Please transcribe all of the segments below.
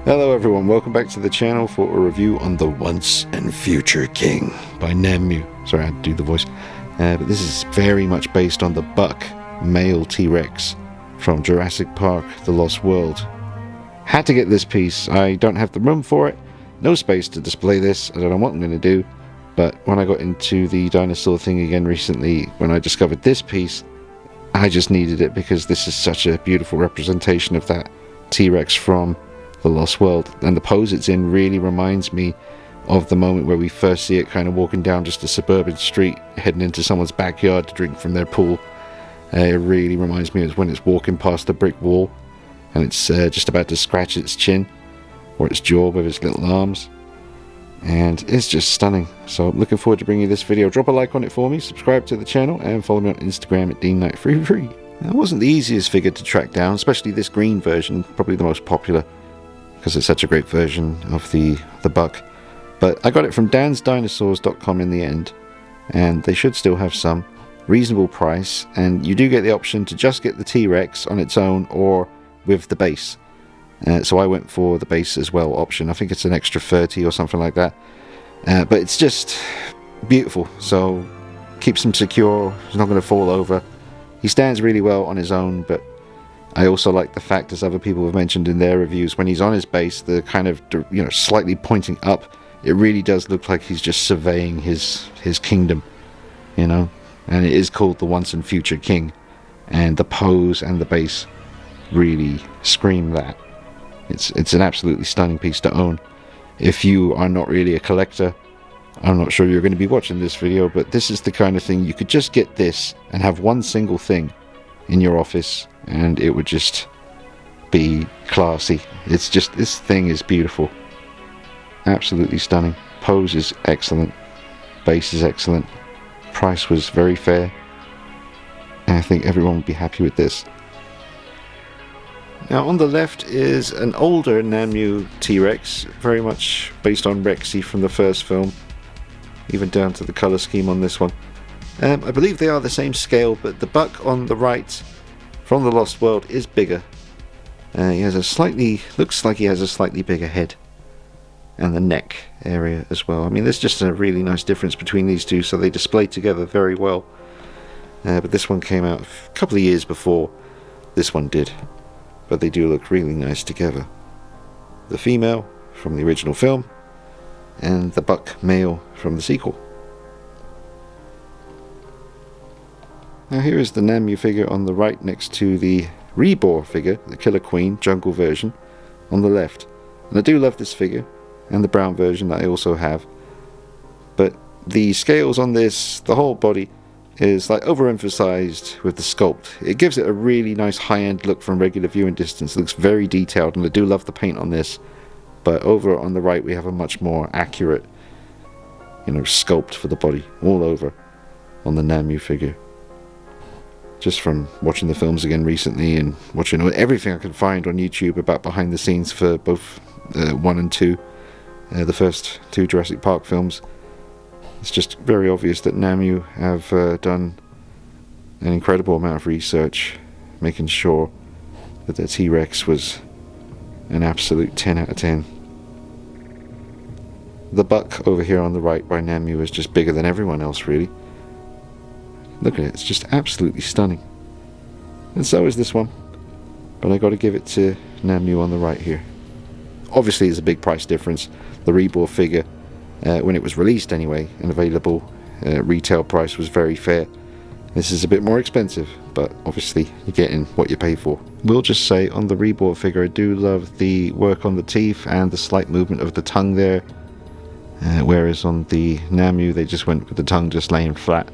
Hello everyone, welcome back to the channel for a review on the Once and Future King by Nanmu. Sorry, I had to do the voice. But this is very much based on the buck male T-Rex from Jurassic Park, The Lost World. Had to get this piece. I don't have the room for it, no space to display this. I don't know what I'm going to do, but when I got into the dinosaur thing again recently, when I discovered this piece, I just needed it because this is such a beautiful representation of that T-Rex from The Lost World, and the pose it's in really reminds me of the moment where we first see it kind of walking down just a suburban street heading into someone's backyard to drink from their pool. It really reminds me of when it's walking past the brick wall and it's just about to scratch its chin or its jaw with its little arms, and it's just stunning. So I'm looking forward to bringing you this video. Drop a like on it for me, subscribe to the channel, and follow me on Instagram at DeanKnight33. It wasn't the easiest figure to track down, especially this green version, probably the most popular because it's such a great version of the buck. But I got it from dansdinosaurs.com in the end, and they should still have some reasonable price, and you do get the option to just get the T-Rex on its own or with the base. So I went for the base as well option. I think it's an extra 30 or something like that. But it's just beautiful, so keeps him secure. He's not going to fall over. He stands really well on his own, but I also like the fact, as other people have mentioned in their reviews, when he's on his base, the kind of, slightly pointing up, it really does look like he's just surveying his kingdom, and it is called the Once and Future King, and the pose and the base really scream that. It's an absolutely stunning piece to own. If you are not really a collector, I'm not sure you're going to be watching this video, but this is the kind of thing you could just get this and have one single thing in your office, and it would just be classy. It's just, this thing is beautiful, absolutely stunning. Pose is excellent, base is excellent, price was very fair, and I think everyone would be happy with this. Now on the left is an older Nanmu T-Rex, very much based on Rexy from the first film, even down to the colour scheme on this one. I believe they are the same scale, but the buck on the right from The Lost World is bigger. He has looks like he has a slightly bigger head, and the neck area as well. I mean, there's just a really nice difference between these two, so they display together very well. But this one came out a couple of years before this one did, but they do look really nice together. The female from the original film, and the buck male from the sequel. Now here is the Nanmu figure on the right next to the Rebor figure, the Killer Queen Jungle version, on the left. And I do love this figure, and the brown version that I also have. But the scales on this, the whole body, is like overemphasized with the sculpt. It gives it a really nice high-end look from regular viewing distance. It looks very detailed, and I do love the paint on this. But over on the right we have a much more accurate, sculpt for the body all over on the Nanmu figure. Just from watching the films again recently and watching everything I can find on YouTube about behind the scenes for both 1 and 2, the first 2 Jurassic Park films, it's just very obvious that Nanmu have done an incredible amount of research, making sure that their T-Rex was an absolute 10 out of 10. The buck over here on the right by Nanmu is just bigger than everyone else, really. Look at it, it's just absolutely stunning. And so is this one, but I got to give it to Nanmu on the right here. Obviously there's a big price difference. The Rebor figure, when it was released anyway and available, retail price was very fair. This is a bit more expensive, but obviously you're getting what you pay for. We'll just say on the Rebor figure, I do love the work on the teeth and the slight movement of the tongue there, whereas on the Nanmu they just went with the tongue just laying flat.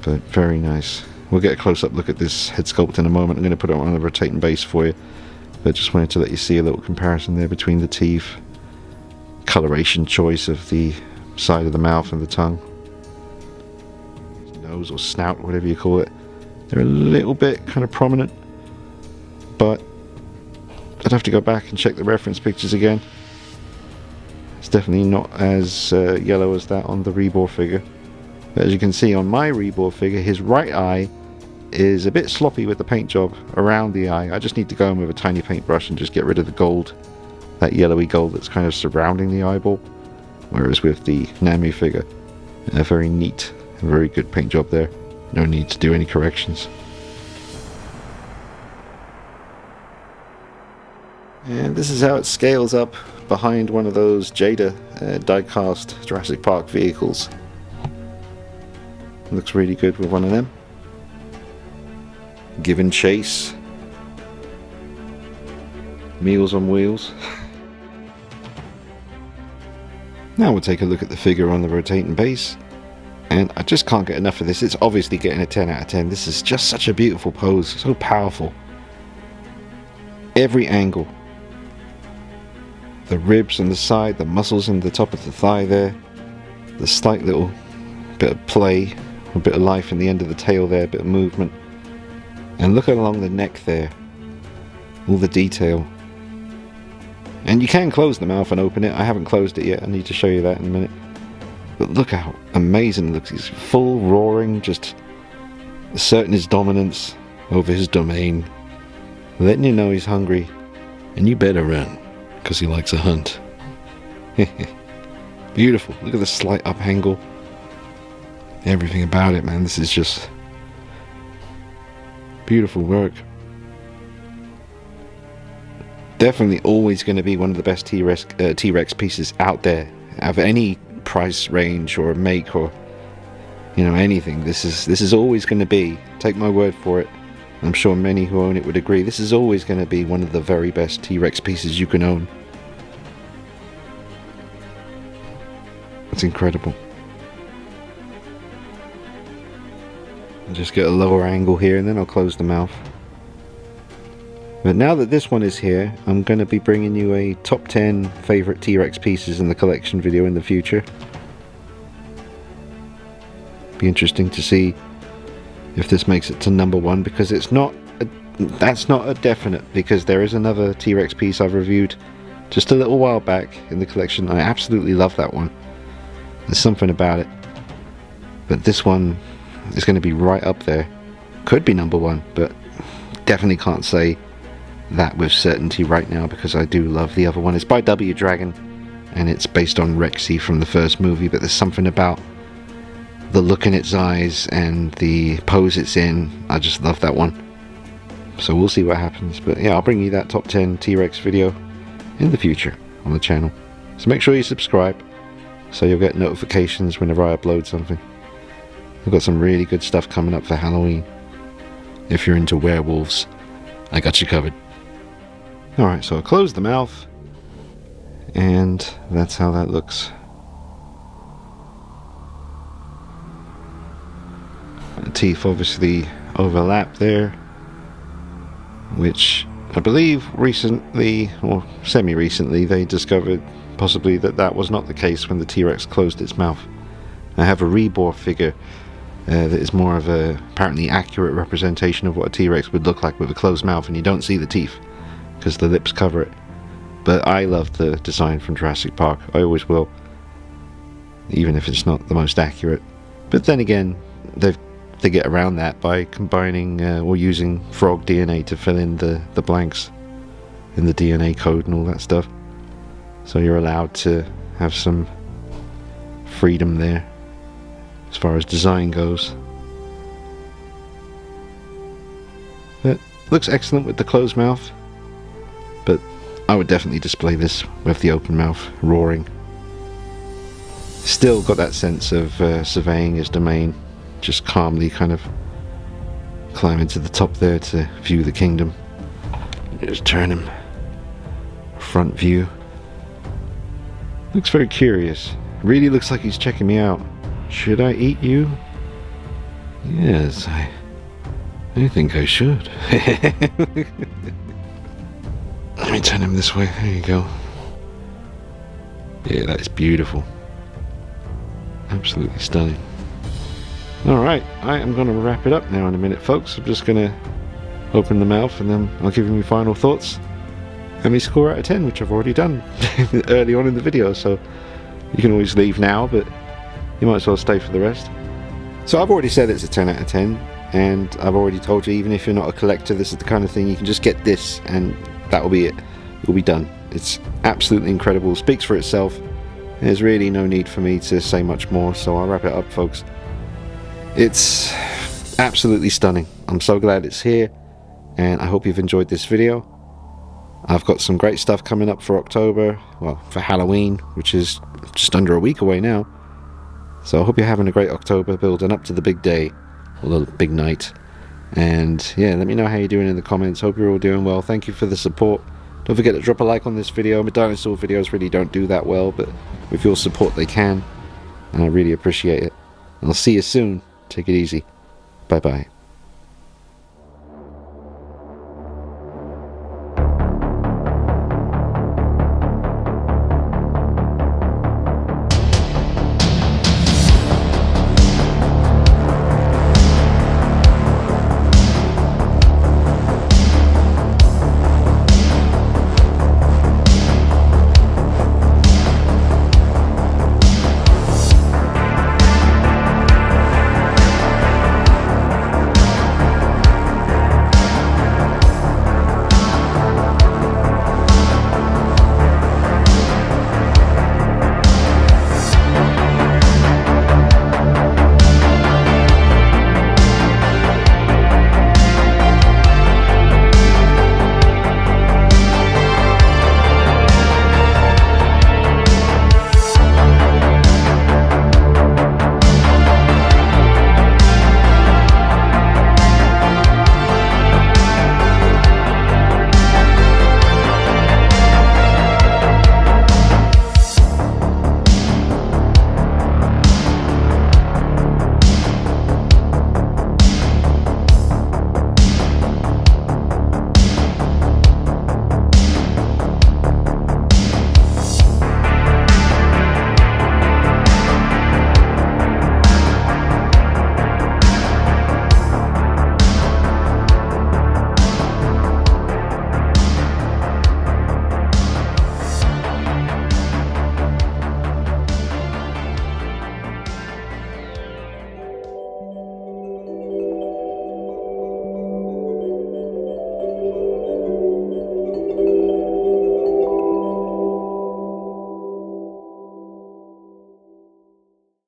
But very nice. We'll get a close-up look at this head sculpt in a moment. I'm going to put it on a rotating base for you, but just wanted to let you see a little comparison there between the teeth, coloration choice of the side of the mouth and the tongue, nose or snout, whatever you call it. They're a little bit kind of prominent, but I'd have to go back and check the reference pictures again. It's definitely not as yellow as that on the Rebor figure. But as you can see on my Rebor figure, his right eye is a bit sloppy with the paint job around the eye. I just need to go in with a tiny paintbrush and just get rid of the gold, that yellowy gold that's kind of surrounding the eyeball. Whereas with the Nanmu figure, a very neat, very good paint job there. No need to do any corrections. And this is how it scales up behind one of those Jada die-cast Jurassic Park vehicles. Looks really good with one of them. Giving chase. Meals on wheels. Now we'll take a look at the figure on the rotating base. And I just can't get enough of this. It's obviously getting a 10 out of 10. This is just such a beautiful pose. So powerful. Every angle. The ribs on the side, the muscles in the top of the thigh there. The slight little bit of play, a bit of life in the end of the tail there, a bit of movement. And look along the neck there. All the detail. And you can close the mouth and open it. I haven't closed it yet. I need to show you that in a minute. But look how amazing it looks. He's full roaring, just asserting his dominance over his domain. Letting you know he's hungry. And you better run, because he likes a hunt. Beautiful. Look at the slight up angle. Everything about it, man. This is just beautiful work. Definitely always going to be one of the best T-Rex pieces out there. Of any price range or make or, you know, anything. This is always going to be, take my word for it, I'm sure many who own it would agree, this is always going to be one of the very best T-Rex pieces you can own. It's incredible. I'll just get a lower angle here and then I'll close the mouth. But now that this one is here, I'm going to be bringing you a top 10 favourite T-Rex pieces in the collection video in the future. Be interesting to see if this makes it to number 1, because it's not that's not a definite, because there is another T-Rex piece I've reviewed just a little while back in the collection. I absolutely love that one. There's something about it. But this one is going to be right up there. Could be number 1, but definitely can't say that with certainty right now, because I do love the other one. It's by W Dragon and it's based on Rexy from the first movie, but there's something about the look in its eyes and the pose it's in. I just love that one. So we'll see what happens. But yeah, I'll bring you that top 10 T-Rex video in the future on the channel. So make sure you subscribe so you'll get notifications whenever I upload something. I've got some really good stuff coming up for Halloween. If you're into werewolves, I got you covered. Alright, so I'll close the mouth, and that's how that looks. The teeth obviously overlap there, which I believe recently, or semi-recently, they discovered possibly that was not the case when the T-Rex closed its mouth. I have a Rebor figure that is more of a apparently accurate representation of what a T-Rex would look like with a closed mouth, and you don't see the teeth because the lips cover it. But I love the design from Jurassic Park. I always will, even if it's not the most accurate. But then again, they get around that by combining or using frog DNA to fill in the blanks in the DNA code and all that stuff. So you're allowed to have some freedom there as far as design goes. But looks excellent with the closed mouth. But I would definitely display this with the open mouth, roaring. Still got that sense of surveying his domain, just calmly kind of climbing to the top there to view the kingdom. Just turn him front view. Looks very curious. Really looks like he's checking me out. Should I eat you? Yes, I think I should. Let me turn him this way. There you go. Yeah, that is beautiful. Absolutely stunning. Alright, I am going to wrap it up now in a minute, folks. I'm just going to open the mouth and then I'll give you my final thoughts and my score out of 10, which I've already done early on in the video, so you can always leave now, but you might as well stay for the rest. So I've already said it's a 10 out of 10. and I've already told you, even if you're not a collector, this is the kind of thing you can just get this and that will be it. You'll be done. It's absolutely incredible, speaks for itself. There's really no need for me to say much more, so I'll wrap it up, folks. It's absolutely stunning. I'm so glad it's here, and I hope you've enjoyed this video. I've got some great stuff coming up for October, well, for Halloween, which is just under a week away now. So I hope you're having a great October, building up to the big day, or the big night. And yeah, let me know how you're doing in the comments. Hope you're all doing well. Thank you for the support. Don't forget to drop a like on this video. My dinosaur videos really don't do that well, but with your support they can, and I really appreciate it. And I'll see you soon. Take it easy. Bye bye.